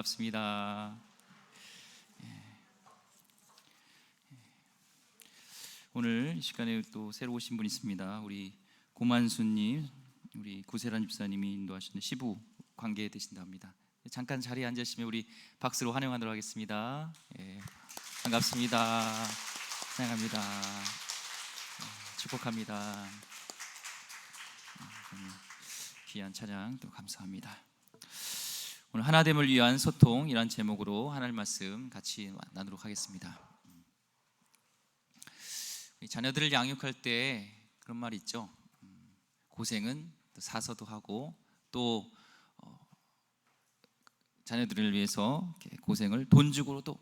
반갑습니다. 오늘 이 시간에 또 새로 오신 분 있습니다. 우리 고만수님, 우리 구세란 집사님이 인도하시는 시부 관계에 되신다 합니다. 잠깐 자리에 앉으시면 우리 박수로 환영하도록 하겠습니다. 반갑습니다. 사랑합니다. 축복합니다. 귀한 찬양 또 감사합니다. 오늘 하나됨을 위한 소통이란 제목으로 하나님 말씀 같이 나누도록 하겠습니다. 자녀들을 양육할 때 그런 말이 있죠. 고생은 사서도 하고 또 자녀들을 위해서 고생을 돈 주고도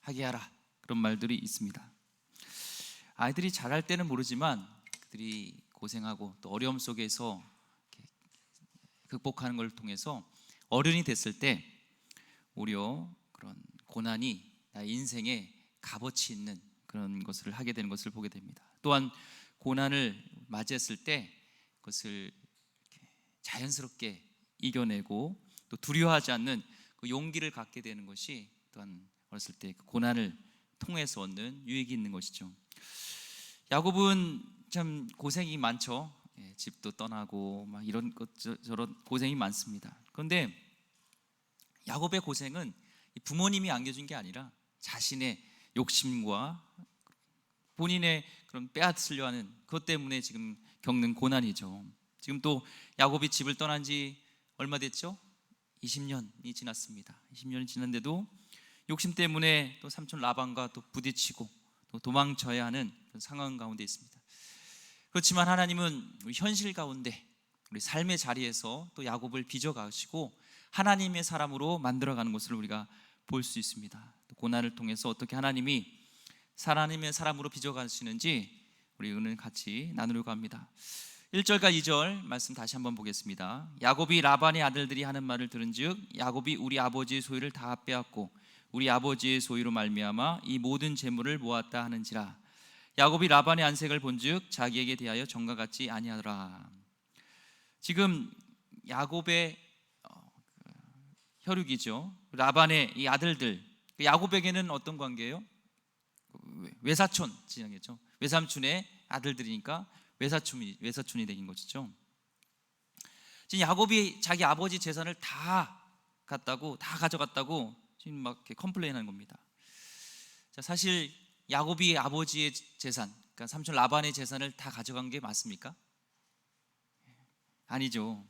하게 하라, 그런 말들이 있습니다. 아이들이 잘할 때는 모르지만 그들이 고생하고 또 어려움 속에서 극복하는 걸 통해서 어른이 됐을 때 오히려 그런 고난이 나의 인생에 값어치 있는 그런 것을 하게 되는 것을 보게 됩니다. 또한 고난을 맞이했을 때 그것을 자연스럽게 이겨내고 또 두려워하지 않는 그 용기를 갖게 되는 것이 또한 어렸을 때 그 고난을 통해서 얻는 유익이 있는 것이죠. 야곱은 참 고생이 많죠. 집도 떠나고 막 이런 것 저런 고생이 많습니다. 그런데 야곱의 고생은 부모님이 안겨준 게 아니라 자신의 욕심과 본인의 그런 빼앗으려 하는 그것 때문에 지금 겪는 고난이죠. 지금 또 야곱이 집을 떠난 지 얼마 됐죠? 20년이 지났습니다. 20년이 지났는데도 욕심 때문에 또 삼촌 라반과 또 부딪히고 또 도망쳐야 하는 그런 상황 가운데 있습니다. 그렇지만 하나님은 우리 현실 가운데 우리 삶의 자리에서 또 야곱을 빚어가시고 하나님의 사람으로 만들어가는 것을 우리가 볼 수 있습니다. 또 고난을 통해서 어떻게 하나님이 하나님의 사람으로 빚어가시는지 우리 오늘 같이 나누려고 합니다. 1절과 2절 말씀 다시 한번 보겠습니다. 야곱이 라반의 아들들이 하는 말을 들은즉 야곱이 우리 아버지의 소유를 다 빼앗고 우리 아버지의 소유로 말미암아 이 모든 재물을 모았다 하는지라. 야곱이 라반의 안색을 본즉 자기에게 대하여 정과 같지 아니하더라. 지금 야곱의 혈육이죠. 라반의 이 아들들, 야곱에게는 어떤 관계예요? 외사촌 지정했죠. 외삼촌의 아들들이니까 외사촌이 되는 것이죠. 지금 야곱이 자기 아버지 재산을 다 가져갔다고 지금 막 이렇게 컴플레인하는 겁니다. 자, 사실 야곱이 아버지의 재산, 그러니까 삼촌 라반의 재산을 다 가져간 게 맞습니까? 아니죠.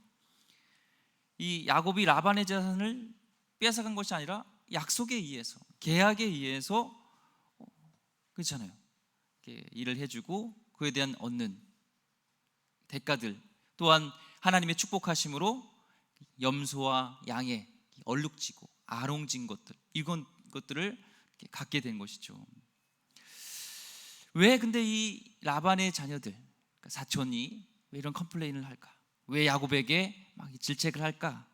이 야곱이 라반의 재산을 뺏어간 것이 아니라 약속에 의해서, 계약에 의해서 그렇잖아요. 일을 해주고 그에 대한 얻는 대가들, 또한 하나님의 축복하심으로 염소와 양의 얼룩지고 아롱진 것들, 이런 것들을 갖게 된 것이죠. 왜 근데 이 라반의 자녀들, 그러니까 사촌이 왜 이런 컴플레인을 할까? 왜 야곱에게 막 질책을 할까?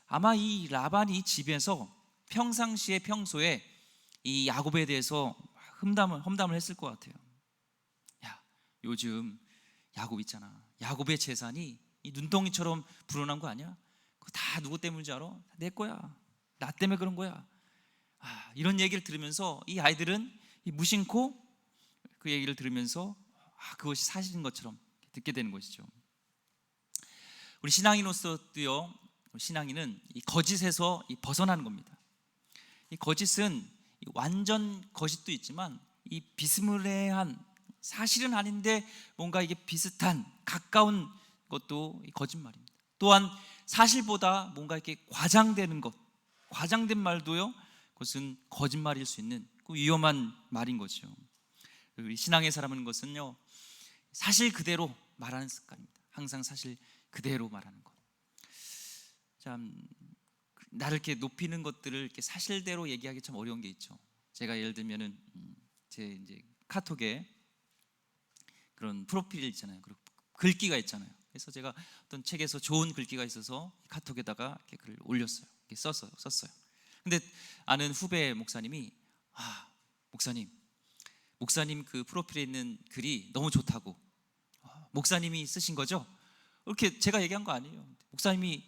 아마 이 라반이 집에서 평소에 이 야곱에 대해서 험담을 했을 것 같아요. 야, 요즘 야곱 있잖아. 야곱의 재산이 이 눈덩이처럼 불어난 거 아니야? 그거 다 누구 때문인지 알아? 내 거야. 나 때문에 그런 거야. 이런 얘기를 들으면서 이 아이들은 무심코 그 얘기를 들으면서 그것이 사실인 것처럼 듣게 되는 것이죠. 우리 신앙인으로서도요, 신앙인은 이 거짓에서 벗어나는 겁니다. 이 거짓은 완전 거짓도 있지만 이 비스무리한, 사실은 아닌데 뭔가 이게 비슷한 가까운 것도 거짓말입니다. 또한 사실보다 뭔가 이렇게 과장되는 것, 과장된 말도요, 그것은 거짓말일 수 있는 그 위험한 말인 거죠. 우리 신앙의 사람은 것은요, 사실 그대로 말하는 습관입니다. 항상 사실 그대로 말하는 것. 참 나를 이렇게 높이는 것들을 이렇게 사실대로 얘기하기 참 어려운 게 있죠. 제가 예를 들면은 제 이제 카톡에 그런 프로필 있잖아요. 그리고 글귀가 있잖아요. 그래서 제가 어떤 책에서 좋은 글귀가 있어서 카톡에다가 이렇게 글을 올렸어요. 이렇게 썼어요. 근데 아는 후배 목사님이 목사님 그 프로필에 있는 글이 너무 좋다고, 목사님이 쓰신 거죠? 이렇게 제가 얘기한 거 아니에요. 목사님이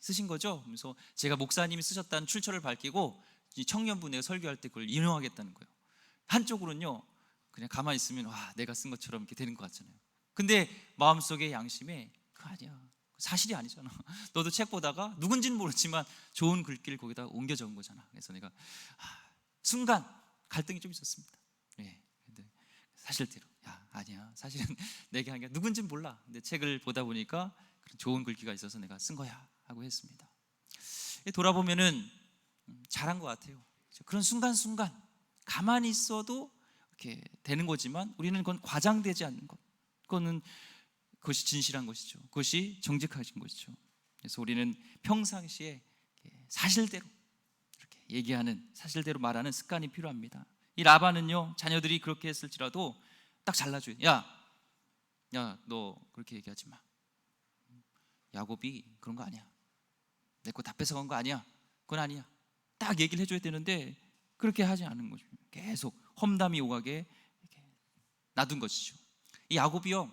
쓰신 거죠? 그래서 제가 목사님이 쓰셨다는 출처를 밝히고 이 청년부에 설교할 때 그걸 인용하겠다는 거예요. 한쪽으로는요, 그냥 가만히 있으면 와, 내가 쓴 것처럼 이렇게 되는 것 같잖아요. 근데 마음속에 양심에 그거 아니야, 사실이 아니잖아. 너도 책 보다가 누군지는 모르지만 좋은 글귀를 거기다 옮겨 적은 거잖아. 그래서 내가 순간 갈등이 좀 있었습니다. 예, 근데 사실대로 야, 아니야, 사실은 내게 한 게 누군지는 몰라. 근데 책을 보다 보니까 좋은 글귀가 있어서 내가 쓴 거야 하고 했습니다. 돌아보면은 잘한 것 같아요. 그런 순간순간 가만히 있어도 이렇게 되는 거지만 우리는 그건 과장되지 않는 것, 그것이 진실한 것이죠. 그것이 정직하신 것이죠. 그래서 우리는 평상시에 사실대로 이렇게 얘기하는, 사실대로 말하는 습관이 필요합니다. 이 라반은요, 자녀들이 그렇게 했을지라도 딱 잘라줘요. 야, 너 그렇게 얘기하지 마. 야곱이 그런 거 아니야. 내 거 다 뺏어간 거 아니야. 그건 아니야. 딱 얘기를 해줘야 되는데 그렇게 하지 않은 거죠. 계속 험담이 오가게 이렇게 놔둔 것이죠. 이 야곱이요,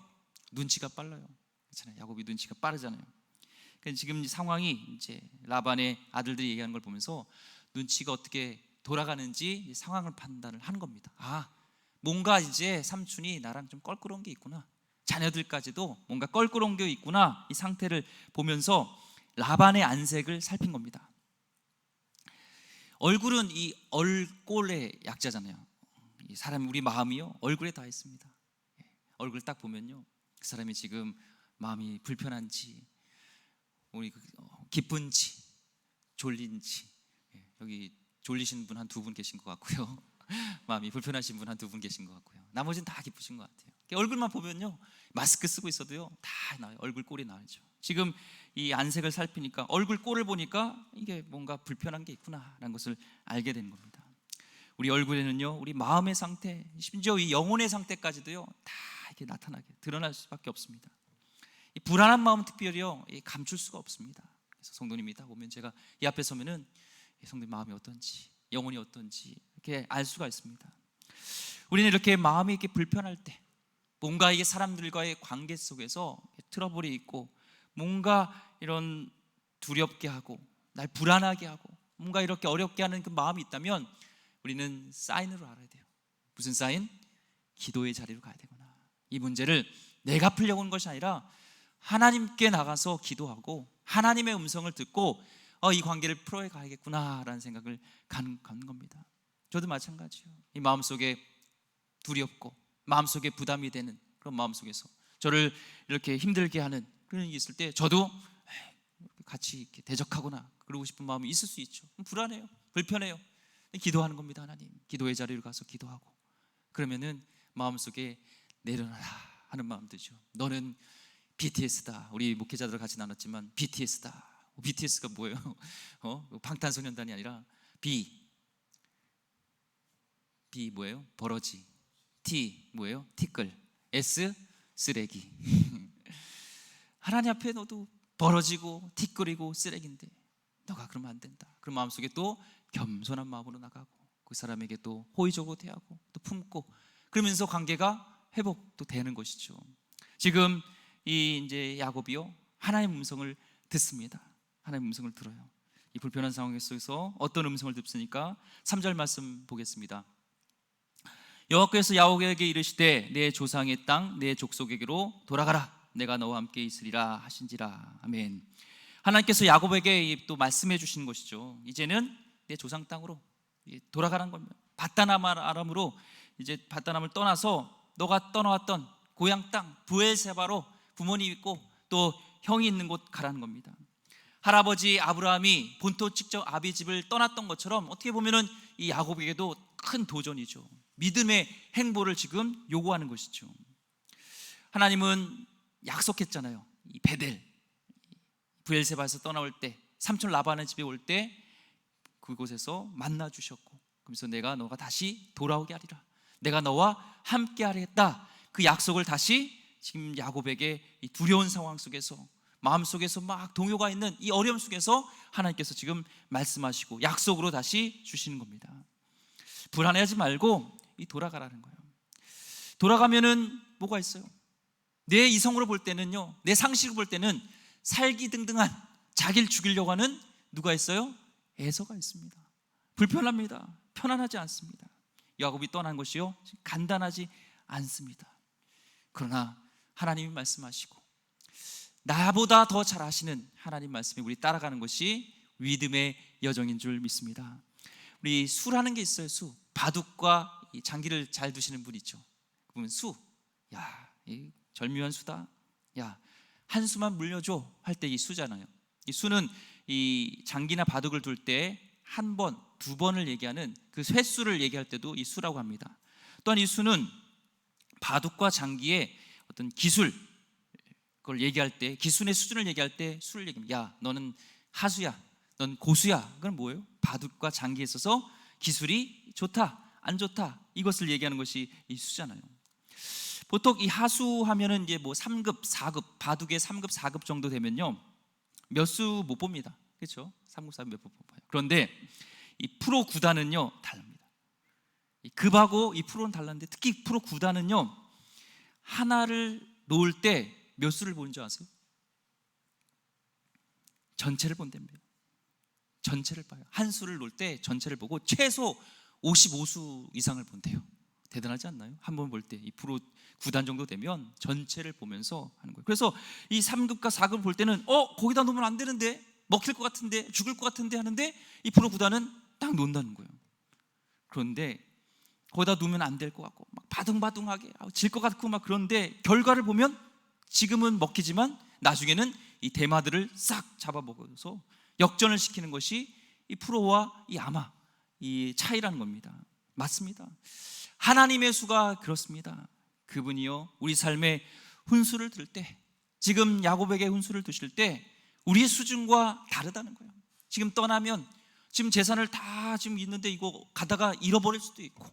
눈치가 빨라요. 그렇잖아요. 야곱이 눈치가 빠르잖아요. 그러니까 지금 상황이 이제 라반의 아들들이 얘기하는 걸 보면서 눈치가 어떻게 돌아가는지 상황을 판단을 하는 겁니다. 뭔가 이제 삼촌이 나랑 좀 껄끄러운 게 있구나, 자녀들까지도 뭔가 껄끄러운 게 있구나, 이 상태를 보면서 라반의 안색을 살핀 겁니다. 얼굴은 이 얼꼴의 약자잖아요. 이 사람, 우리 마음이요, 얼굴에 다 있습니다. 얼굴 딱 보면요, 그 사람이 지금 마음이 불편한지, 우리 기쁜지, 졸린지. 여기 졸리신 분 한 두 분 계신 것 같고요. 마음이 불편하신 분 한 두 분 계신 것 같고요. 나머지는 다 기쁘신 것 같아요. 얼굴만 보면요, 마스크 쓰고 있어도요 다 나와요. 얼굴 꼴이 나오죠. 지금 이 안색을 살피니까, 얼굴 꼴을 보니까 이게 뭔가 불편한 게 있구나라는 것을 알게 되는 겁니다. 우리 얼굴에는요, 우리 마음의 상태, 심지어 이 영혼의 상태까지도요 다 이렇게 나타나게 드러날 수밖에 없습니다. 이 불안한 마음 특별히요 감출 수가 없습니다. 그래서 성도님이 다 보면, 제가 이 앞에 서면은 성도님 마음이 어떤지, 영혼이 어떤지 이렇게 알 수가 있습니다. 우리는 이렇게 마음이 이렇게 불편할 때, 뭔가 이게 사람들과의 관계 속에서 트러블이 있고, 뭔가 이런 두렵게 하고 날 불안하게 하고 뭔가 이렇게 어렵게 하는 그 마음이 있다면 우리는 사인으로 알아야 돼요. 무슨 사인? 기도의 자리로 가야 되구나. 이 문제를 내가 풀려고 하는 것이 아니라 하나님께 나가서 기도하고 하나님의 음성을 듣고 이 관계를 풀어야 가야겠구나라는 생각을 갖는 겁니다. 저도 마찬가지예요. 이 마음속에 두렵고 마음속에 부담이 되는 그런 마음속에서 저를 이렇게 힘들게 하는 그런 일이 있을 때 저도 같이 이렇게 대적하거나 그러고 싶은 마음이 있을 수 있죠. 불안해요, 불편해요. 기도하는 겁니다. 하나님, 기도의 자리로 가서 기도하고, 그러면은 마음속에 내려놔라 하는 마음 들죠. 너는 BTS다. 우리 목회자들 같이 나눴지만 BTS다. BTS가 뭐예요? 방탄소년단이 아니라 B 뭐예요? 버러지. T 뭐예요? 티끌. S 쓰레기. 하나님 앞에 너도 버러지고 티끌이고 쓰레기인데 너가 그러면 안 된다. 그런 마음속에 또 겸손한 마음으로 나가고 그 사람에게 또 호의적으로 대하고 또 품고, 그러면서 관계가 회복도 되는 것이죠. 지금 이 이제 야곱이요, 하나님의 음성을 듣습니다. 하나님의 음성을 들어요. 이 불편한 상황 속에서 어떤 음성을 듣습니까? 3절 말씀 보겠습니다. 여호와께서 야곱에게 이르시되 내 조상의 땅 내 족속에게로 돌아가라. 내가 너와 함께 있으리라 하신지라. 아멘. 하나님께서 야곱에게 또 말씀해 주신 것이죠. 이제는 내 조상 땅으로 돌아가는 겁니다. 밧단 아람으로 이제 밧단암을 떠나서 너가 떠나왔던 고향 땅 브엘세바로 부모님 있고 또 형이 있는 곳 가라는 겁니다. 할아버지 아브라함이 본토 직접 아비 집을 떠났던 것처럼 어떻게 보면은 이 야곱에게도 큰 도전이죠. 믿음의 행보를 지금 요구하는 것이죠. 하나님은 약속했잖아요. 이 베델 브엘세바에서 떠나올 때, 삼촌 라반의 집에 올 때 그곳에서 만나 주셨고, 그러면서 내가 너가 다시 돌아오게 하리라, 내가 너와 함께 하겠다, 그 약속을 다시 지금 야곱에게 이 두려운 상황 속에서, 마음속에서 막 동요가 있는 이 어려움 속에서 하나님께서 지금 말씀하시고 약속으로 다시 주시는 겁니다. 불안해하지 말고 돌아가라는 거예요. 돌아가면은 뭐가 있어요? 내 이성으로 볼 때는요, 내 상식으로 볼 때는 살기등등한 자기를 죽이려고 하는 누가 있어요? 에서가 있습니다. 불편합니다. 편안하지 않습니다. 야곱이 떠난 것이요 간단하지 않습니다. 그러나 하나님이 말씀하시고 나보다 더 잘 아시는 하나님 말씀에 우리 따라가는 것이 믿음의 여정인 줄 믿습니다. 우리 수라는 게 있어요. 수. 바둑과 이 장기를 잘 두시는 분 있죠. 그러면 수. 야, 이 절묘한 수다. 야, 한 수만 물려줘 할 때 이 수잖아요. 이 수는 이 장기나 바둑을 둘 때 한 번, 두 번을 얘기하는 그 횟수를 얘기할 때도 이 수라고 합니다. 또한 이 수는 바둑과 장기의 어떤 기술, 그걸 얘기할 때, 기술의 수준을 얘기할 때 수를 얘기합니다. 야, 너는 하수야, 넌 고수야. 그건 뭐예요? 바둑과 장기에 있어서 기술이 좋다, 안 좋다, 이것을 얘기하는 것이 이 수잖아요. 보통 이 하수 하면은 이제 뭐 3급, 4급, 바둑의 3급, 4급 정도 되면요 몇 수 못 봅니다. 그렇죠? 3급, 4급 몇 번 못 봐요. 그런데 이 프로 구단은요 다릅니다. 이 급하고 이 프로는 달랐는데 특히 프로 구단은요 하나를 놓을 때 몇 수를 보는 줄 아세요? 전체를 본답니다. 전체를 봐요. 한 수를 놓을 때 전체를 보고 최소 55수 이상을 본대요. 대단하지 않나요? 한 번 볼 때 이 프로 9단 정도 되면 전체를 보면서 하는 거예요. 그래서 이 3급과 4급을 볼 때는 거기다 놓으면 안 되는데, 먹힐 것 같은데, 죽을 것 같은데 하는데 이 프로 9단은 딱 놓는다는 거예요. 그런데 거기다 놓으면 안 될 것 같고 막 바둥바둥하게 질 것 같고 막 그런데 결과를 보면 지금은 먹히지만 나중에는 이 대마들을 싹 잡아먹어서 역전을 시키는 것이 이 프로와 이 아마 이 차이라는 겁니다. 맞습니다. 하나님의 수가 그렇습니다. 그분이요 우리 삶에 훈수를 들 때, 지금 야곱에게 훈수를 두실 때 우리의 수준과 다르다는 거예요. 지금 떠나면 지금 재산을 다 지금 있는데 이거 가다가 잃어버릴 수도 있고,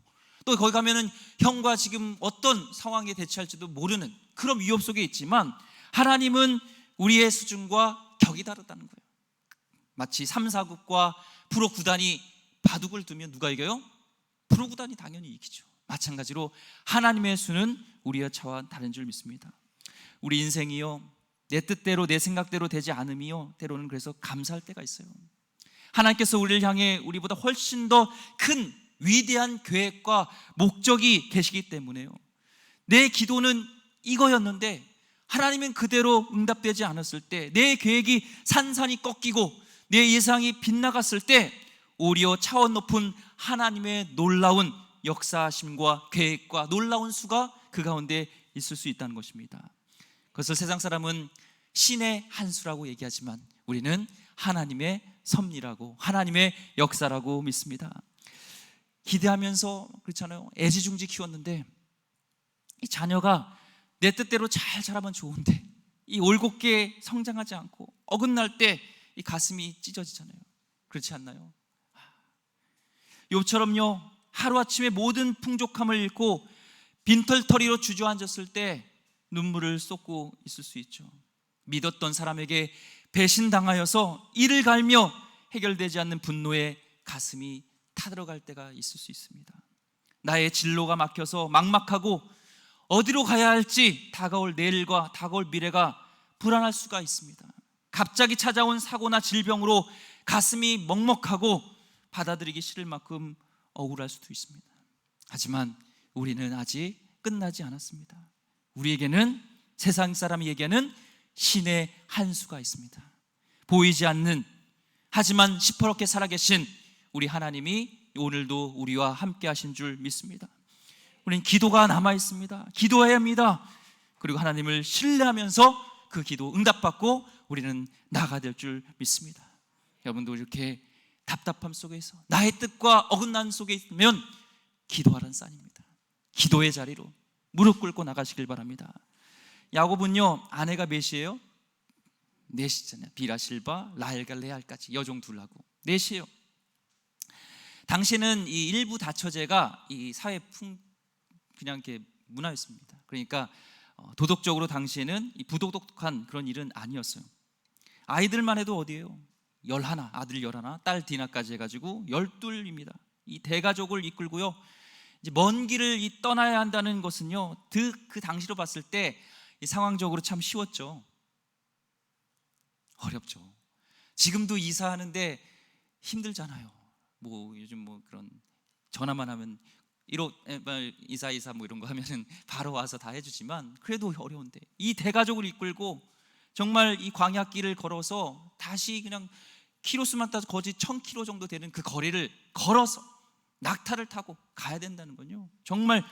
또 거기 가면은 형과 지금 어떤 상황에 대처할지도 모르는 그런 위협 속에 있지만 하나님은 우리의 수준과 격이 다르다는 거예요. 마치 3, 4급과 프로 9단이 바둑을 두면 누가 이겨요? 프로 9단이 당연히 이기죠. 마찬가지로 하나님의 수는 우리의 차와 다른 줄 믿습니다. 우리 인생이요 내 뜻대로 내 생각대로 되지 않음이요 때로는 그래서 감사할 때가 있어요. 하나님께서 우리를 향해 우리보다 훨씬 더 큰 위대한 계획과 목적이 계시기 때문에요 내 기도는 이거였는데 하나님은 그대로 응답되지 않았을 때, 내 계획이 산산이 꺾이고 내 예상이 빗나갔을 때 오히려 차원 높은 하나님의 놀라운 역사하심과 계획과 놀라운 수가 그 가운데 있을 수 있다는 것입니다. 그것을 세상 사람은 신의 한 수라고 얘기하지만 우리는 하나님의 섭리라고, 하나님의 역사라고 믿습니다. 기대하면서 그렇잖아요. 애지중지 키웠는데 이 자녀가 내 뜻대로 잘 자라면 좋은데 이 올곧게 성장하지 않고 어긋날 때 이 가슴이 찢어지잖아요. 그렇지 않나요? 욥처럼요 하루아침에 모든 풍족함을 잃고 빈털터리로 주저앉았을 때 눈물을 쏟고 있을 수 있죠. 믿었던 사람에게 배신당하여서 이를 갈며 해결되지 않는 분노에 가슴이 타들어갈 때가 있을 수 있습니다. 나의 진로가 막혀서 막막하고 어디로 가야 할지 다가올 내일과 다가올 미래가 불안할 수가 있습니다. 갑자기 찾아온 사고나 질병으로 가슴이 먹먹하고 받아들이기 싫을 만큼 억울할 수도 있습니다. 하지만 우리는 아직 끝나지 않았습니다. 우리에게는, 세상 사람에게는 신의 한 수가 있습니다. 보이지 않는, 하지만 시퍼렇게 살아계신 우리 하나님이 오늘도 우리와 함께 하신 줄 믿습니다. 우리는 기도가 남아 있습니다. 기도해야 합니다. 그리고 하나님을 신뢰하면서 그 기도 응답받고 우리는 나아가야 될 줄 믿습니다. 여러분도 이렇게 답답함 속에서 나의 뜻과 어긋난 속에 있으면 기도하라는 쌀입니다. 기도의 자리로 무릎 꿇고 나가시길 바랍니다. 야곱은요 아내가 몇이에요? 넷이잖아요. 비라, 실바, 라헬과 레알까지 여종 둘하고 넷이에요. 당시는 이 일부 다처제가 이 사회 그냥 이렇게 문화였습니다. 그러니까 도덕적으로 당시에는 이 부도덕한 그런 일은 아니었어요. 아이들만 해도 어디예요? 11, 아들 11, 딸 디나까지 해가지고 12입니다. 이 대가족을 이끌고요 이제 먼 길을 떠나야 한다는 것은요 그 당시로 봤을 때 이 상황적으로 참 쉬웠죠. 어렵죠. 지금도 이사하는데 힘들잖아요. 뭐 요즘 뭐 그런 전화만 하면 1호 이사 뭐 이런 거 하면은 바로 와서 다 해주지만 그래도 어려운데 이 대가족을 이끌고 정말 이 광야길을 걸어서 다시 그냥 키로수만 따서 거의 1000km 정도 되는 그 거리를 걸어서 낙타를 타고 가야 된다는 건요, 정말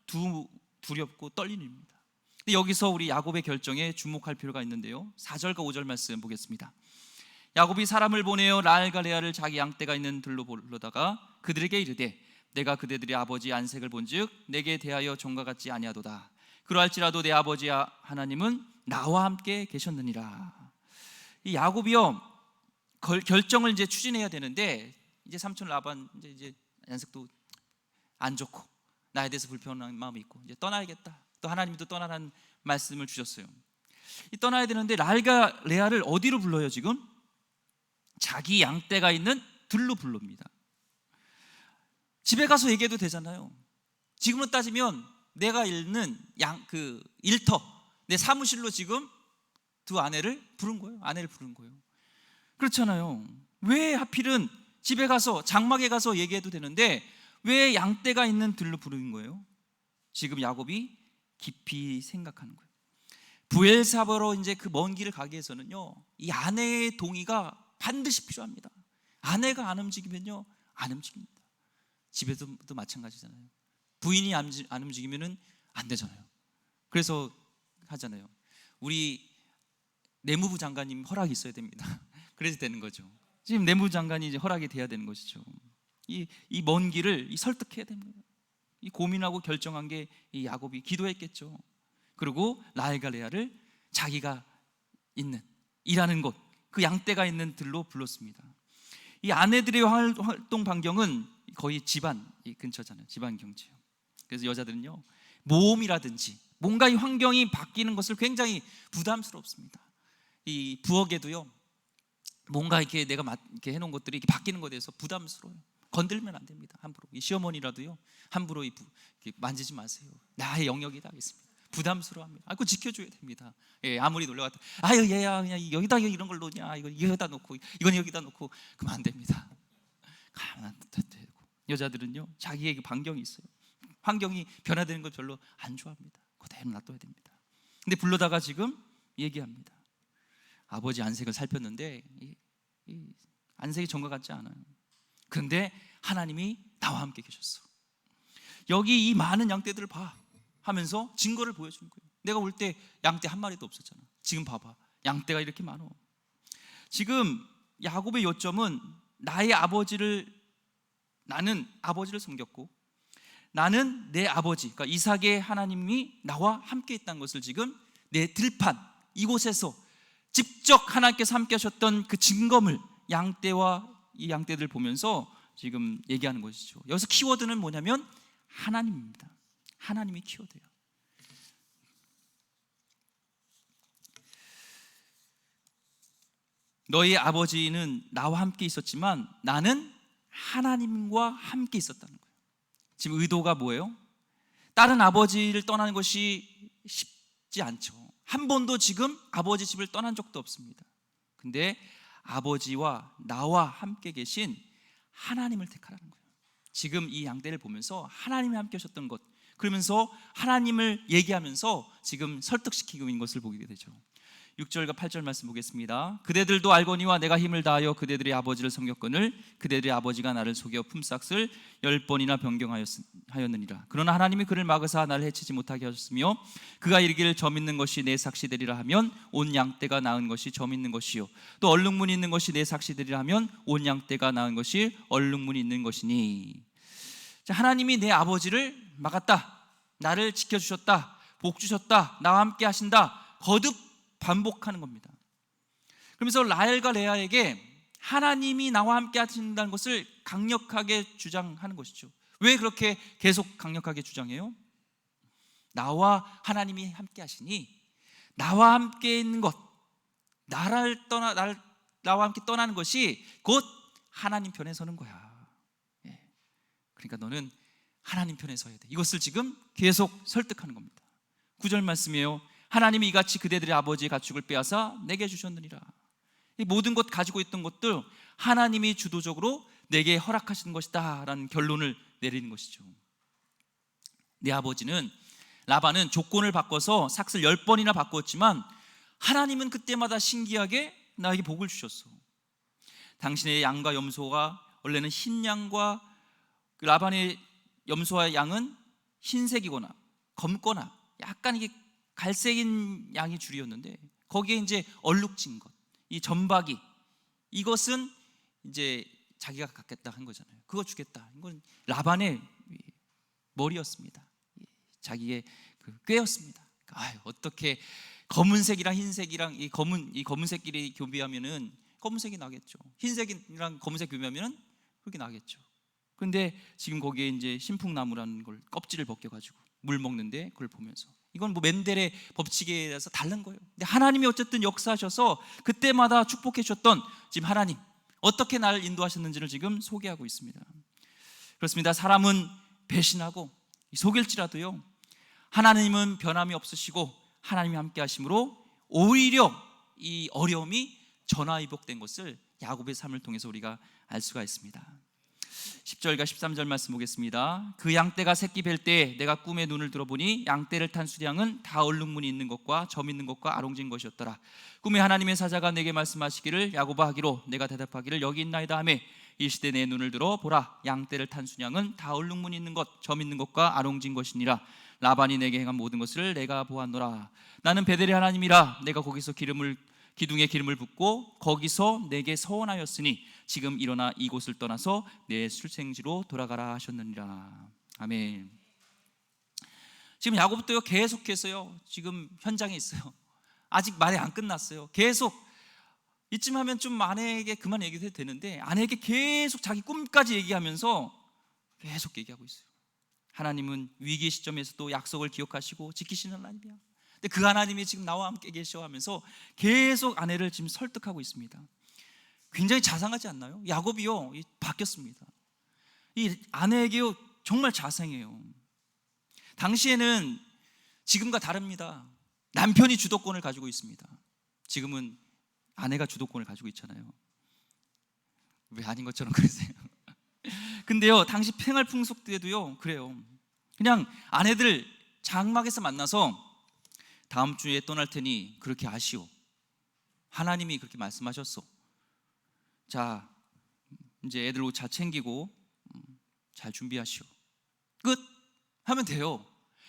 두렵고 떨리는 일입니다. 근데 여기서 우리 야곱의 결정에 주목할 필요가 있는데요, 4절과 5절 말씀 보겠습니다. 야곱이 사람을 보내어 라헬과 레아를 자기 양떼가 있는 들로 불러다가 그들에게 이르되 내가 그대들의 아버지 안색을 본즉 내게 대하여 종과 같지 아니하도다. 그러할지라도 내 아버지 하나님은 나와 함께 계셨느니라. 이 야곱이요, 결정을 이제 추진해야 되는데 이제 삼촌 라반 이제 안색도 안 좋고 나에 대해서 불편한 마음이 있고 이제 떠나야겠다. 또 하나님도 떠나라는 말씀을 주셨어요. 이 떠나야 되는데 라헬과 레아를 어디로 불러요? 지금 자기 양떼가 있는 들로 불릅니다. 집에 가서 얘기해도 되잖아요. 지금으로 따지면 내가 있는 일터, 내 사무실로 지금 두 아내를 부른 거예요. 아내를 부른 거예요. 그렇잖아요. 왜 하필은 집에 가서 장막에 가서 얘기해도 되는데 왜 양떼가 있는 들로 부르는 거예요? 지금 야곱이 깊이 생각하는 거예요. 브엘사바로 이제 그 먼 길을 가기 위해서는요, 이 아내의 동의가 반드시 필요합니다. 아내가 안 움직이면요, 안 움직입니다. 집에서도 마찬가지잖아요. 부인이 안 움직이면은 안 되잖아요. 그래서 하잖아요. 우리 내무부 장관님 허락이 있어야 됩니다. 그래서 되는 거죠. 지금 내무부 장관이 이제 허락이 돼야 되는 것이죠. 이 먼 길을 설득해야 됩니다. 이 고민하고 결정한 게 이 야곱이 기도했겠죠. 그리고 라헬과 레아를 자기가 있는 일하는 곳, 그 양떼가 있는 들로 불렀습니다. 이 아내들의 활동 반경은 거의 집안 이 근처잖아요. 집안 경지요. 그래서 여자들은요, 모험이라든지 뭔가 이 환경이 바뀌는 것을 굉장히 부담스럽습니다. 이 부엌에도요, 뭔가 이렇게 내가 이렇게 해놓은 것들이 이렇게 바뀌는 것에 대해서 부담스러워요. 건들면 안 됩니다. 함부로. 이 시어머니라도요, 함부로 이렇게 만지지 마세요. 나의 영역이다 하겠습니다. 부담스러워합니다. 그거 지켜줘야 됩니다. 예, 아무리 놀러 갔다, 아유 얘야 그냥 여기다 이런 걸 놓냐, 이거 여기다 놓고 이건 여기다 놓고, 그러면 안 됩니다. 가만 되고. 여자들은요, 자기의 그 반경이 있어요. 환경이 변화되는 걸 별로 안 좋아합니다. 그대로 놔둬야 됩니다. 근데 불러다가 지금 얘기합니다. 아버지 안색을 살폈는데 이 안색이 전과 같지 않아요. 그런데 하나님이 나와 함께 계셨어. 여기 이 많은 양떼들을 봐 하면서 증거를 보여주는 거예요. 내가 올 때 양떼 한 마리도 없었잖아. 지금 봐봐, 양떼가 이렇게 많어. 지금 야곱의 요점은 나는 아버지를 섬겼고 나는 내 아버지, 그러니까 이삭의 하나님이 나와 함께 있다는 것을 지금 내 들판 이곳에서 직접 하나님께서 함께 하셨던 그 증거물, 양떼와 이 양떼들을 보면서 지금 얘기하는 것이죠. 여기서 키워드는 뭐냐면 하나님입니다. 하나님이 키워드예요. 너희 아버지는 나와 함께 있었지만 나는 하나님과 함께 있었다는 거예요. 지금 의도가 뭐예요? 다른 아버지를 떠나는 것이 쉽지 않죠. 한 번도 지금 아버지 집을 떠난 적도 없습니다. 근데 아버지와 나와 함께 계신 하나님을 택하라는 거예요. 지금 이 양떼를 보면서 하나님이 함께 하셨던 것, 그러면서 하나님을 얘기하면서 지금 설득시키고 있는 것을 보게 되죠. 6절과 8절 말씀 보겠습니다. 그대들도 알거니와 내가 힘을 다하여 그대들의 아버지를 섬겼거늘 그대들의 아버지가 나를 속여 품삯을 10번이나 변경하였느니라. 그러나 하나님이 그를 막으사 나를 해치지 못하게 하셨으며 그가 이르기를 점 있는 것이 내 삭시되리라 하면 온 양떼가 낳은 것이 점 있는 것이요 또 얼룩무늬 있는 것이 내 삭시되리라 하면 온 양떼가 낳은 것이 얼룩무늬 있는 것이니. 자, 하나님이 내 아버지를 막았다, 나를 지켜주셨다, 복 주셨다, 나와 함께 하신다, 거듭 반복하는 겁니다. 그러면서 라헬과 레아에게 하나님이 나와 함께 하신다는 것을 강력하게 주장하는 것이죠. 왜 그렇게 계속 강력하게 주장해요? 나와 하나님이 함께 하시니 나와 함께 있는 것, 나와 함께 떠나는 것이 곧 하나님 편에 서는 거야. 그러니까 너는 하나님 편에 서야 돼. 이것을 지금 계속 설득하는 겁니다. 9절 말씀이에요. 하나님이 이같이 그대들의 아버지의 가축을 빼앗아 내게 주셨느니라. 이 모든 것 가지고 있던 것들 하나님이 주도적으로 내게 허락하신 것이다 라는 결론을 내리는 것이죠. 내 아버지는, 라반은 조건을 바꿔서 삭슬 10번이나 바꿨지만 하나님은 그때마다 신기하게 나에게 복을 주셨어. 당신의 양과 염소가 원래는 흰 양과 라반의 염소와 양은 흰색이거나 검거나 약간 이게 갈색인 양이 줄이었는데, 거기에 이제 얼룩진 것, 이 점박이, 이것은 이제 자기가 갖겠다 한 거잖아요. 그거 주겠다. 이건 라반의 머리였습니다. 자기의 그 꾀였습니다. 어떻게 검은색이랑 흰색이랑 이 검은색끼리 교비하면은 검은색이 나겠죠. 흰색이랑 검은색 교비하면은 그렇게 나겠죠. 그런데 지금 거기에 이제 신풍나무라는 걸 껍질을 벗겨가지고 물 먹는데 그걸 보면서 이건 뭐 멘델의 법칙에 대해서 다른 거예요. 근데 하나님이 어쨌든 역사하셔서 그때마다 축복해 주셨던 지금 하나님, 어떻게 나를 인도하셨는지를 지금 소개하고 있습니다. 그렇습니다. 사람은 배신하고 속일지라도요, 하나님은 변함이 없으시고 하나님이 함께 하심으로 오히려 이 어려움이 전화위복된 것을 야곱의 삶을 통해서 우리가 알 수가 있습니다. 10절과 13절 말씀 보겠습니다. 그 양떼가 새끼 뵐 때 내가 꿈에 눈을 들어보니 양떼를 탄 수량은 다 얼룩무늬 있는 것과 점 있는 것과 아롱진 것이었더라. 꿈에 하나님의 사자가 내게 말씀하시기를 야곱아 하기로 내가 대답하기를 여기 있나이다 하매 이 시대 내 눈을 들어 보라, 양떼를 탄 수량은 다 얼룩무늬 있는 것, 점 있는 것과 아롱진 것이니라. 라반이 내게 행한 모든 것을 내가 보았노라. 나는 베델의 하나님이라. 내가 거기서 기둥에 기름을 붓고 거기서 내게 서원하였으니 지금 일어나 이곳을 떠나서 내 출생지로 돌아가라 하셨느니라. 아멘. 지금 야곱도요 계속해서요 지금 현장에 있어요. 아직 말이 안 끝났어요. 계속 이쯤 하면 좀 아내에게 그만 얘기해도 되는데 아내에게 계속 자기 꿈까지 얘기하면서 계속 얘기하고 있어요. 하나님은 위기 시점에서도 약속을 기억하시고 지키시는 하나님이야. 근데 그 하나님이 지금 나와 함께 계셔 하면서 계속 아내를 지금 설득하고 있습니다. 굉장히 자상하지 않나요? 야곱이요 바뀌었습니다. 이 아내에게요 정말 자상해요. 당시에는 지금과 다릅니다. 남편이 주도권을 가지고 있습니다. 지금은 아내가 주도권을 가지고 있잖아요. 왜 아닌 것처럼 그러세요? 근데요 당시 생활 풍속 때도요 그래요. 그냥 아내들 장막에서 만나서 다음 주에 떠날 테니 그렇게 아시오. 하나님이 그렇게 말씀하셨어. 자 이제 애들 옷 잘 챙기고 잘 준비하시오. 끝 하면 돼요.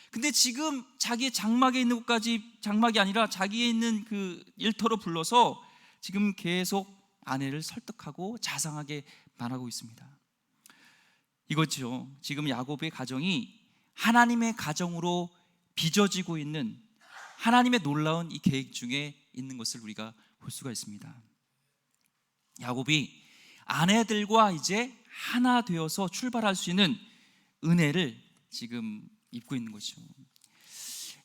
근데 지금 자기의 장막에 있는 곳까지, 장막이 아니라 자기에 있는 그 일터로 불러서 지금 계속 아내를 설득하고 자상하게 말하고 있습니다. 이거죠. 지금 야곱의 가정이 하나님의 가정으로 빚어지고 있는 하나님의 놀라운 이 계획 중에 있는 것을 우리가 볼 수가 있습니다. 야곱이 아내들과 이제 하나 되어서 출발할 수 있는 은혜를 지금 입고 있는 것이죠.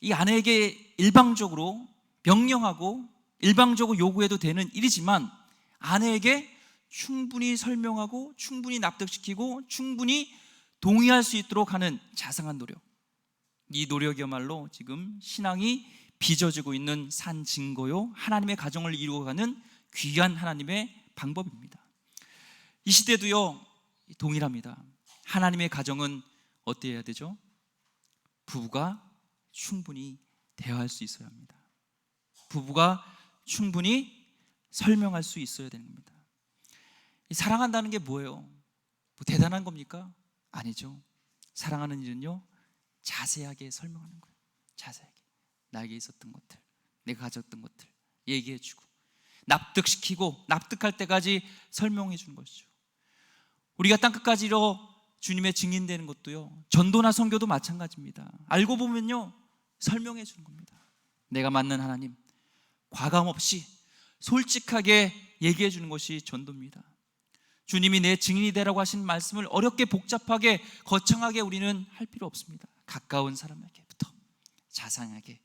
이 아내에게 일방적으로 명령하고 일방적으로 요구해도 되는 일이지만 아내에게 충분히 설명하고 충분히 납득시키고 충분히 동의할 수 있도록 하는 자상한 노력, 이 노력이야말로 지금 신앙이 빚어지고 있는 산 증거요 하나님의 가정을 이루어가는 귀한 하나님의 방법입니다. 이 시대도요 동일합니다. 하나님의 가정은 어때야 되죠? 부부가 충분히 대화할 수 있어야 합니다. 부부가 충분히 설명할 수 있어야 되는 겁니다. 사랑한다는 게 뭐예요? 뭐 대단한 겁니까? 아니죠. 사랑하는 일은요 자세하게 설명하는 거예요. 자세하게 나에게 있었던 것들, 내가 가졌던 것들 얘기해주고 납득시키고 납득할 때까지 설명해 주는 것이죠. 우리가 땅끝까지로 주님의 증인되는 것도요 전도나 선교도 마찬가지입니다. 알고 보면요 설명해 주는 겁니다. 내가 맞는 하나님, 과감 없이 솔직하게 얘기해 주는 것이 전도입니다. 주님이 내 증인이 되라고 하신 말씀을 어렵게 복잡하게 거창하게 우리는 할 필요 없습니다. 가까운 사람에게부터 자상하게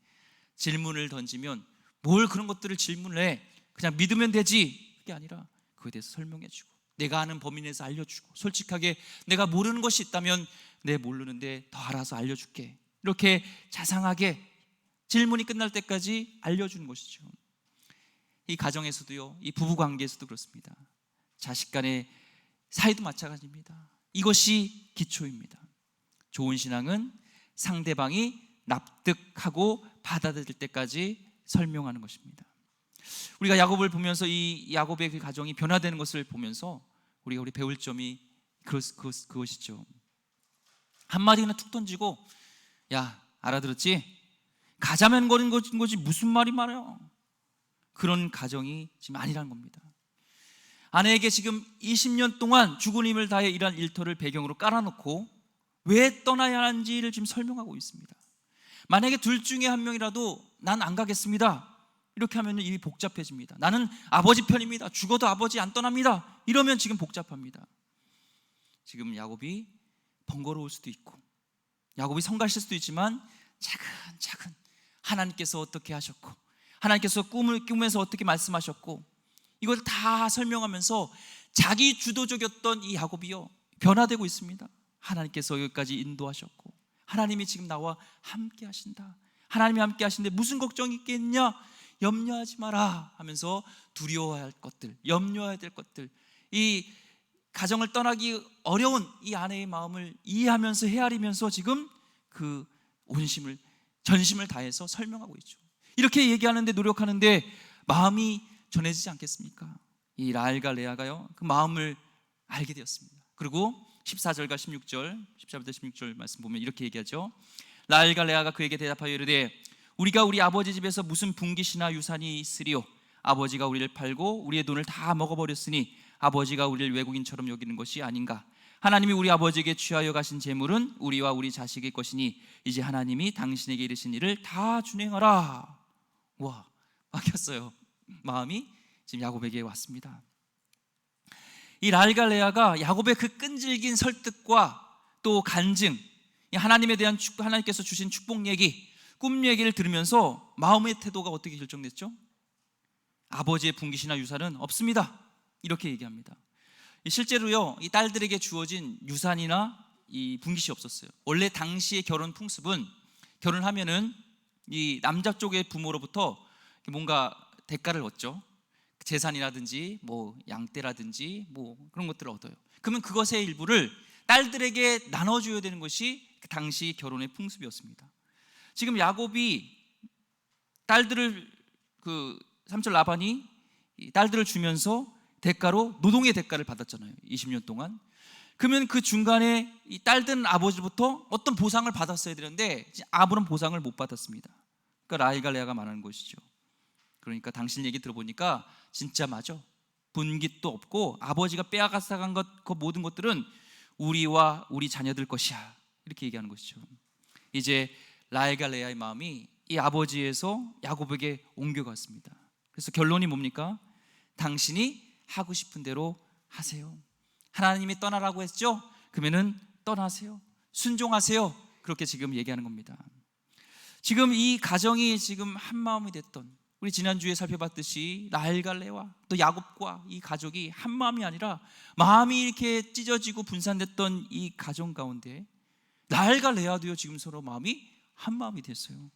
질문을 던지면 뭘 그런 것들을 질문을 해, 그냥 믿으면 되지, 그게 아니라 그거에 대해서 설명해 주고 내가 아는 범위 내에서 알려주고 솔직하게 내가 모르는 것이 있다면 내 모르는데 더 알아서 알려줄게, 이렇게 자상하게 질문이 끝날 때까지 알려주는 것이죠. 이 가정에서도요, 이 부부 관계에서도 그렇습니다. 자식 간의 사이도 마찬가지입니다. 이것이 기초입니다. 좋은 신앙은 상대방이 납득하고 받아들일 때까지 설명하는 것입니다. 우리가 야곱을 보면서 이 야곱의 그 가정이 변화되는 것을 보면서 우리 배울 점이 그것이죠. 한마디 그냥 툭 던지고, 야, 알아들었지? 가자면 거린 거지 무슨 말이 말이야. 그런 가정이 지금 아니라는 겁니다. 아내에게 지금 20년 동안 죽은 힘을 다해 일한 일터를 배경으로 깔아놓고 왜 떠나야 하는지를 지금 설명하고 있습니다. 만약에 둘 중에 한 명이라도 난 안 가겠습니다, 이렇게 하면 일이 복잡해집니다. 나는 아버지 편입니다, 죽어도 아버지 안 떠납니다, 이러면 지금 복잡합니다. 지금 야곱이 번거로울 수도 있고 야곱이 성가실 수도 있지만 차근차근 하나님께서 어떻게 하셨고 하나님께서 꿈에서 어떻게 말씀하셨고 이걸 다 설명하면서 자기 주도적이었던 이 야곱이요, 변화되고 있습니다. 하나님께서 여기까지 인도하셨고 하나님이 지금 나와 함께 하신다, 하나님이 함께 하신데 무슨 걱정이 있겠냐, 염려하지 마라 하면서 두려워해야 할 것들, 염려해야 될 것들, 이 가정을 떠나기 어려운 이 아내의 마음을 이해하면서 헤아리면서 지금 그 온심을 전심을 다해서 설명하고 있죠. 이렇게 얘기하는데 노력하는데 마음이 전해지지 않겠습니까? 이 라헬과 레아가요, 그 마음을 알게 되었습니다. 그리고 14절과 16절, 14절부터 16절 말씀 보면 이렇게 얘기하죠. 라헬과 레아가 그에게 대답하여 이르되 우리가 우리 아버지 집에서 무슨 분깃이나 유산이 있으리요? 아버지가 우리를 팔고 우리의 돈을 다 먹어버렸으니 아버지가 우리를 외국인처럼 여기는 것이 아닌가? 하나님이 우리 아버지에게 취하여 가신 재물은 우리와 우리 자식의 것이니 이제 하나님이 당신에게 이르신 일을 다 준행하라. 와, 막혔어요. 마음이 지금 야곱에게 왔습니다. 이 라헬과 레아가 야곱의 그 끈질긴 설득과 또 간증, 하나님에 대한 하나님께서 주신 축복 얘기, 꿈 얘기를 들으면서 마음의 태도가 어떻게 결정됐죠? 아버지의 분깃이나 유산은 없습니다, 이렇게 얘기합니다. 실제로요, 이 딸들에게 주어진 유산이나 이 분깃이 없었어요. 원래 당시의 결혼 풍습은 결혼하면은 이 남자 쪽의 부모로부터 뭔가 대가를 얻죠. 재산이라든지 뭐 양떼라든지 뭐 그런 것들을 얻어요. 그러면 그것의 일부를 딸들에게 나눠줘야 되는 것이 그 당시 결혼의 풍습이었습니다. 지금 야곱이 딸들을 그 삼촌 라반이 딸들을 주면서 대가로 노동의 대가를 받았잖아요, 20년 동안. 그러면 그 중간에 이 딸들은 아버지부터 어떤 보상을 받았어야 되는데 아브람 보상을 못 받았습니다. 그러니까 라헬과 레아가 말하는 것이죠. 그러니까 당신 얘기 들어보니까 진짜 맞아, 분깃도 없고 아버지가 빼앗아간 것, 그 모든 것들은 우리와 우리 자녀들 것이야, 이렇게 얘기하는 것이죠. 이제 라헬과 레아의 마음이 이 아버지에서 야곱에게 옮겨갔습니다. 그래서 결론이 뭡니까? 당신이 하고 싶은 대로 하세요. 하나님이 떠나라고 했죠? 그러면은 떠나세요, 순종하세요, 그렇게 지금 얘기하는 겁니다. 지금 이 가정이 지금 한 마음이 됐던, 우리 지난주에 살펴봤듯이 라헬과 레아 또 야곱과 이 가족이 한 마음이 아니라 마음이 이렇게 찢어지고 분산됐던 이 가정 가운데 라헬과 레아도요, 지금 서로 마음이 한 마음이 됐어요.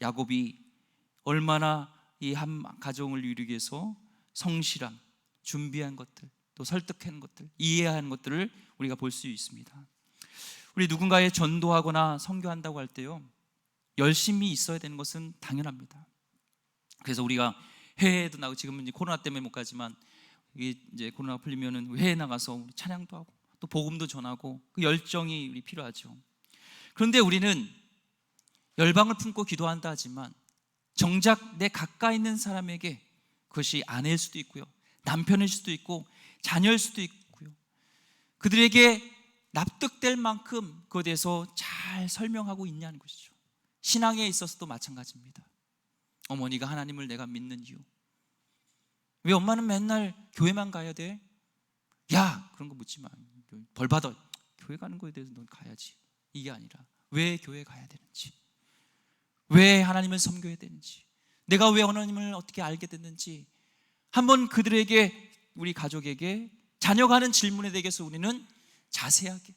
야곱이 얼마나 이 한 가정을 이루기 위해서 성실함, 준비한 것들, 또 설득한 것들, 이해한 것들을 우리가 볼 수 있습니다. 우리 누군가에 전도하거나 선교한다고 할 때요, 열심히 있어야 되는 것은 당연합니다. 그래서 우리가 해외에도 나가고, 지금은 이제 코로나 때문에 못 가지만 이게 이제 코로나가 풀리면은 해외에 나가서 우리 찬양도 하고 또 복음도 전하고 그 열정이 우리 필요하죠. 그런데 우리는 열방을 품고 기도한다 하지만 정작 내 가까이 있는 사람에게, 그것이 아내일 수도 있고요, 남편일 수도 있고 자녀일 수도 있고요, 그들에게 납득될 만큼 그것에 대해서 잘 설명하고 있냐는 것이죠. 신앙에 있어서도 마찬가지입니다. 어머니가 하나님을 내가 믿는 이유, 왜 엄마는 맨날 교회만 가야 돼? 야, 그런 거 묻지 마, 벌 받아, 교회 가는 거에 대해서 넌 가야지, 이게 아니라 왜 교회 가야 되는지, 왜 하나님을 섬겨야 되는지, 내가 왜 하나님을 어떻게 알게 됐는지 한번 그들에게, 우리 가족에게 자녀가 하는 질문에 대해서 우리는 자세하게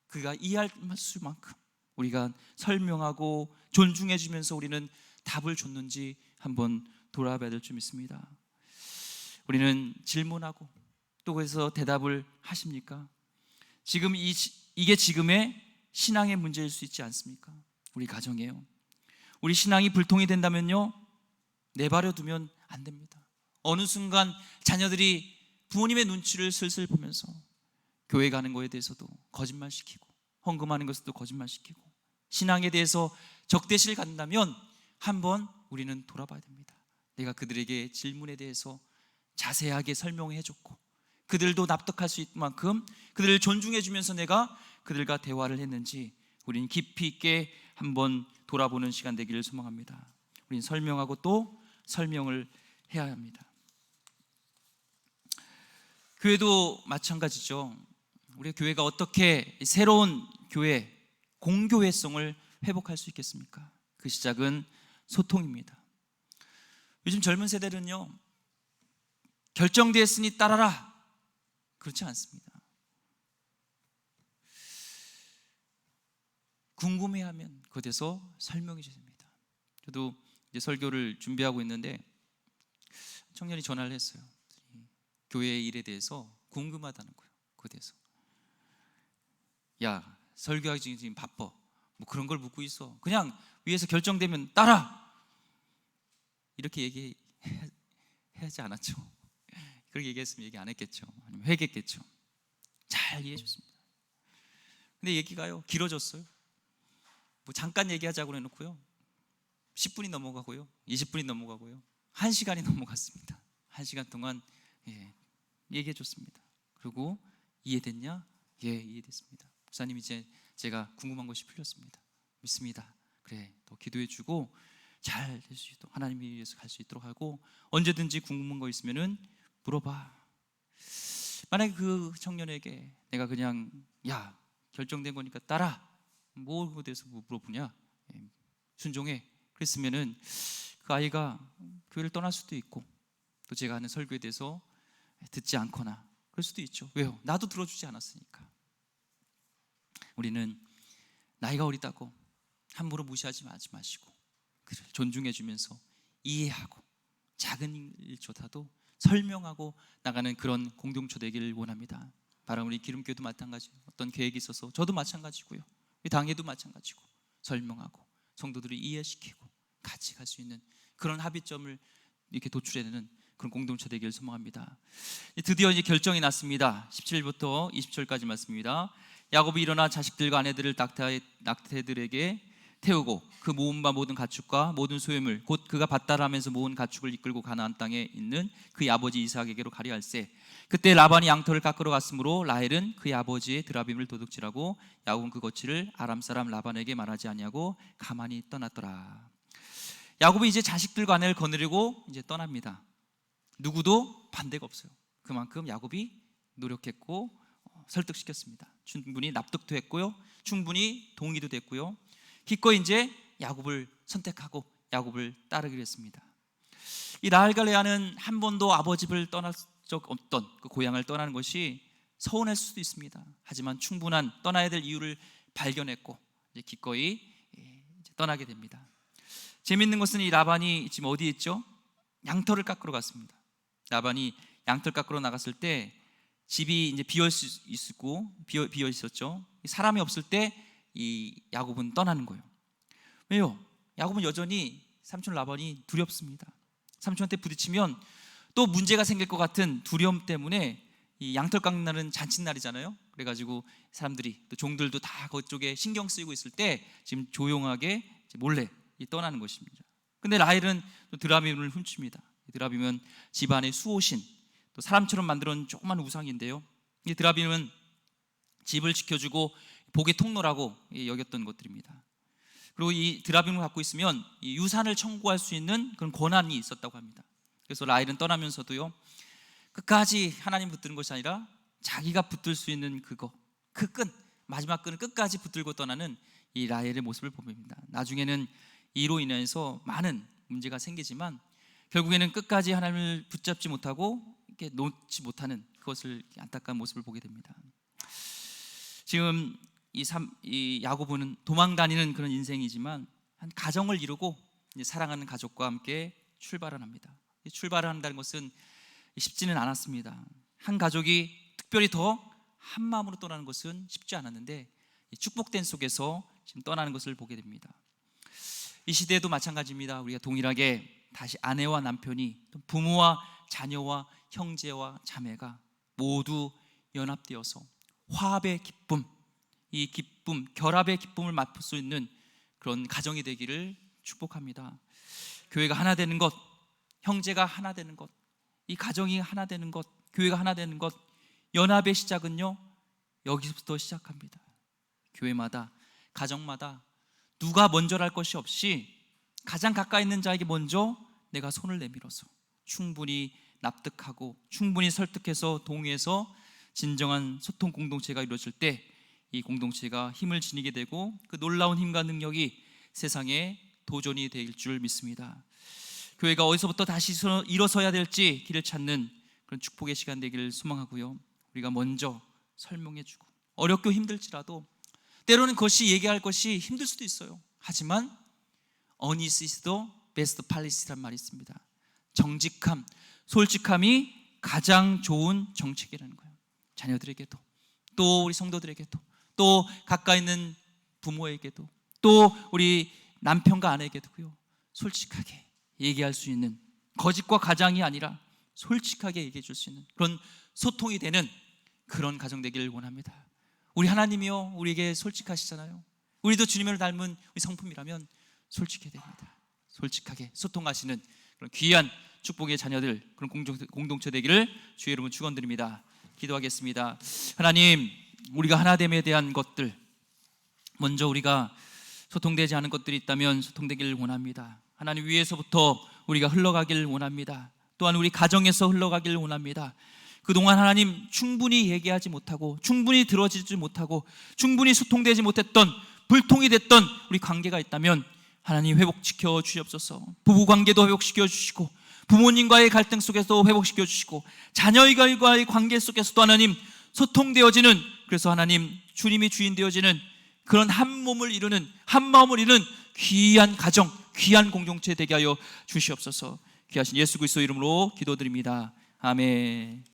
그가 이해할 수만큼 우리가 설명하고 존중해 주면서 우리는 답을 줬는지 한번 돌아봐야 될 줄 믿습니다. 우리는 질문하고 또 그래서 대답을 하십니까? 지금 이게 지금의 신앙의 문제일 수 있지 않습니까? 우리 가정이에요. 우리 신앙이 불통이 된다면요, 내버려 두면 안 됩니다. 어느 순간 자녀들이 부모님의 눈치를 슬슬 보면서 교회 가는 거에 대해서도 거짓말시키고 헌금하는 것에도 거짓말시키고 신앙에 대해서 적대시를 갖는다면 한번 우리는 돌아봐야 됩니다. 내가 그들에게 질문에 대해서 자세하게 설명해 줬고 그들도 납득할 수 있을 만큼 그들을 존중해 주면서 내가 그들과 대화를 했는지 우리는 깊이 있게 한번 돌아보는 시간 되기를 소망합니다. 우리는 설명하고 또 설명을 해야 합니다. 교회도 마찬가지죠. 우리 교회가 어떻게 새로운 교회, 공교회성을 회복할 수 있겠습니까? 그 시작은 소통입니다. 요즘 젊은 세대는요, 결정되었으니 따라라, 그렇지 않습니다. 궁금해하면 그에 대해서 설명해 줘야 됩니다. 저도 이제 설교를 준비하고 있는데 청년이 전화를 했어요. 교회의 일에 대해서 궁금하다는 거예요. 그에 대해서 야, 설교하기 지금 바빠, 뭐 그런 걸 묻고 있어. 그냥 위에서 결정되면 따라, 이렇게 얘기하지 않았죠. 그렇게 얘기했으면 얘기 안 했겠죠. 아니면 회개했겠죠. 잘 이해해 줬습니다. 근데 얘기가요 길어졌어요. 뭐 잠깐 얘기하자고 해놓고요 10분이 넘어가고요 20분이 넘어가고요 1시간이 넘어갔습니다. 1시간 동안 얘기해 줬습니다. 그리고 이해됐냐? 예, 이해됐습니다. 목사님, 이제 제가 궁금한 것이 풀렸습니다. 믿습니다. 그래, 또 기도해 주고 잘 될 수 있도록 하나님 위해서 갈 수 있도록 하고 언제든지 궁금한 거 있으면은 물어봐. 만약에 그 청년에게 내가 그냥 야, 결정된 거니까 따라, 뭐에 대해서 물어보냐, 순종해, 그랬으면은 그 아이가 교회를 떠날 수도 있고 또 제가 하는 설교에 대해서 듣지 않거나 그럴 수도 있죠. 왜요? 나도 들어주지 않았으니까. 우리는 나이가 어리다고 함부로 무시하지 마시고 그를 존중해 주면서 이해하고 작은 일조차도 설명하고 나가는 그런 공동체 되기를 원합니다. 바로 우리 기름교회도 마찬가지, 어떤 계획이 있어서 저도 마찬가지고요, 우리 당회도 마찬가지고 설명하고 성도들을 이해시키고 같이 갈 수 있는 그런 합의점을 이렇게 도출해내는 그런 공동체 되기를 소망합니다. 드디어 이제 결정이 났습니다. 17절부터 20절까지 말씀입니다. 야곱이 일어나 자식들과 아내들을 낙태들에게 태우고 그 모은 바 모든 가축과 모든 소유물 곧 그가 밭달하면서 모은 가축을 이끌고 가나안 땅에 있는 그의 아버지 이삭에게로 가려 할세. 그때 라반이 양털을 깎으러 갔으므로 라헬은 그의 아버지의 드라빔을 도둑질하고 야곱은 그 거취를 아람 사람 라반에게 말하지 아니하고 가만히 떠났더라. 야곱이 이제 자식들과 아내를 거느리고 이제 떠납니다. 누구도 반대가 없어요. 그만큼 야곱이 노력했고 설득시켰습니다. 충분히 납득도 했고요, 충분히 동의도 됐고요. 기꺼이 이제 야곱을 선택하고 야곱을 따르기로 했습니다. 이 라헬과 레아는 한 번도 아버지 집을 떠날 적 없던 그 고향을 떠나는 것이 서운할 수도 있습니다. 하지만 충분한 떠나야 될 이유를 발견했고 이제 기꺼이 이제 떠나게 됩니다. 재밌는 것은 이 라반이 지금 어디에 있죠? 양털을 깎으러 갔습니다. 라반이 양털 깎으러 나갔을 때 집이 이제 비어 있었죠. 사람이 없을 때 이 야곱은 떠나는 거예요. 왜요? 야곱은 여전히 삼촌 라반이 두렵습니다. 삼촌한테 부딪히면 또 문제가 생길 것 같은 두려움 때문에 이 양털 깎는 날은 잔칫날이잖아요. 그래가지고 사람들이 또 종들도 다 그쪽에 신경 쓰이고 있을 때 지금 조용하게 몰래 떠나는 것입니다. 근데 라헬은 또 드라빔을 훔칩니다. 드라빔은 집안의 수호신, 또 사람처럼 만들어 놓은 조그만 우상인데요, 이 드라빔은 집을 지켜주고 복의 통로라고 여겼던 것들입니다. 그리고 이 드라빔을 갖고 있으면 이 유산을 청구할 수 있는 그런 권한이 있었다고 합니다. 그래서 라헬은 떠나면서도요, 끝까지 하나님 붙드는 것이 아니라 자기가 붙들 수 있는 그거, 그 끈, 마지막 끈을 끝까지 붙들고 떠나는 이 라헬의 모습을 봅니다. 나중에는 이로 인해서 많은 문제가 생기지만 결국에는 끝까지 하나님을 붙잡지 못하고 이렇게 놓지 못하는 그것을 안타까운 모습을 보게 됩니다. 지금 이 야고보는 도망다니는 그런 인생이지만 한 가정을 이루고 이제 사랑하는 가족과 함께 출발을 합니다. 출발을 한다는 것은 쉽지는 않았습니다. 한 가족이 특별히 더 한 마음으로 떠나는 것은 쉽지 않았는데 축복된 속에서 지금 떠나는 것을 보게 됩니다. 이 시대에도 마찬가지입니다. 우리가 동일하게 다시 아내와 남편이, 부모와 자녀와 형제와 자매가 모두 연합되어서 화합의 기쁨, 이 기쁨, 결합의 기쁨을 맛볼 수 있는 그런 가정이 되기를 축복합니다. 교회가 하나 되는 것, 형제가 하나 되는 것, 이 가정이 하나 되는 것, 교회가 하나 되는 것, 연합의 시작은요, 여기서부터 시작합니다. 교회마다, 가정마다 누가 먼저랄 것이 없이 가장 가까이 있는 자에게 먼저 내가 손을 내밀어서 충분히 납득하고 충분히 설득해서 동의해서 진정한 소통 공동체가 이루어질 때 이 공동체가 힘을 지니게 되고 그 놀라운 힘과 능력이 세상에 도전이 될 줄 믿습니다. 교회가 어디서부터 다시 일어서야 될지 길을 찾는 그런 축복의 시간 되기를 소망하고요, 우리가 먼저 설명해주고 어렵고 힘들지라도 때로는 그것이 얘기할 것이 힘들 수도 있어요. 하지만 honest is the best policy란 말이 있습니다. 정직함, 솔직함이 가장 좋은 정책이라는 거예요. 자녀들에게도, 또 우리 성도들에게도, 또 가까이 있는 부모에게도, 또 우리 남편과 아내에게도요, 솔직하게 얘기할 수 있는, 거짓과 가장이 아니라 솔직하게 얘기해 줄 수 있는 그런 소통이 되는 그런 가정 되기를 원합니다. 우리 하나님이요, 우리에게 솔직하시잖아요. 우리도 주님을 닮은 우리 성품이라면 솔직해야 됩니다. 솔직하게 소통하시는 그런 귀한 축복의 자녀들, 그런 공동체 되기를 주의 이름으로 축원드립니다. 기도하겠습니다. 하나님, 우리가 하나됨에 대한 것들, 먼저 우리가 소통되지 않은 것들이 있다면 소통되기를 원합니다. 하나님, 위에서부터 우리가 흘러가기를 원합니다. 또한 우리 가정에서 흘러가기를 원합니다. 그동안 하나님 충분히 얘기하지 못하고 충분히 들어주지 못하고 충분히 소통되지 못했던, 불통이 됐던 우리 관계가 있다면 하나님 회복시켜 주시옵소서. 부부관계도 회복시켜 주시고 부모님과의 갈등 속에서도 회복시켜 주시고 자녀들과의 관계 속에서도 하나님 소통되어지는, 그래서 하나님 주님이 주인 되어지는 그런 한 몸을 이루는, 한 마음을 이루는 귀한 가정, 귀한 공동체 되게 하여 주시옵소서. 귀하신 예수 그리스도 이름으로 기도드립니다. 아멘.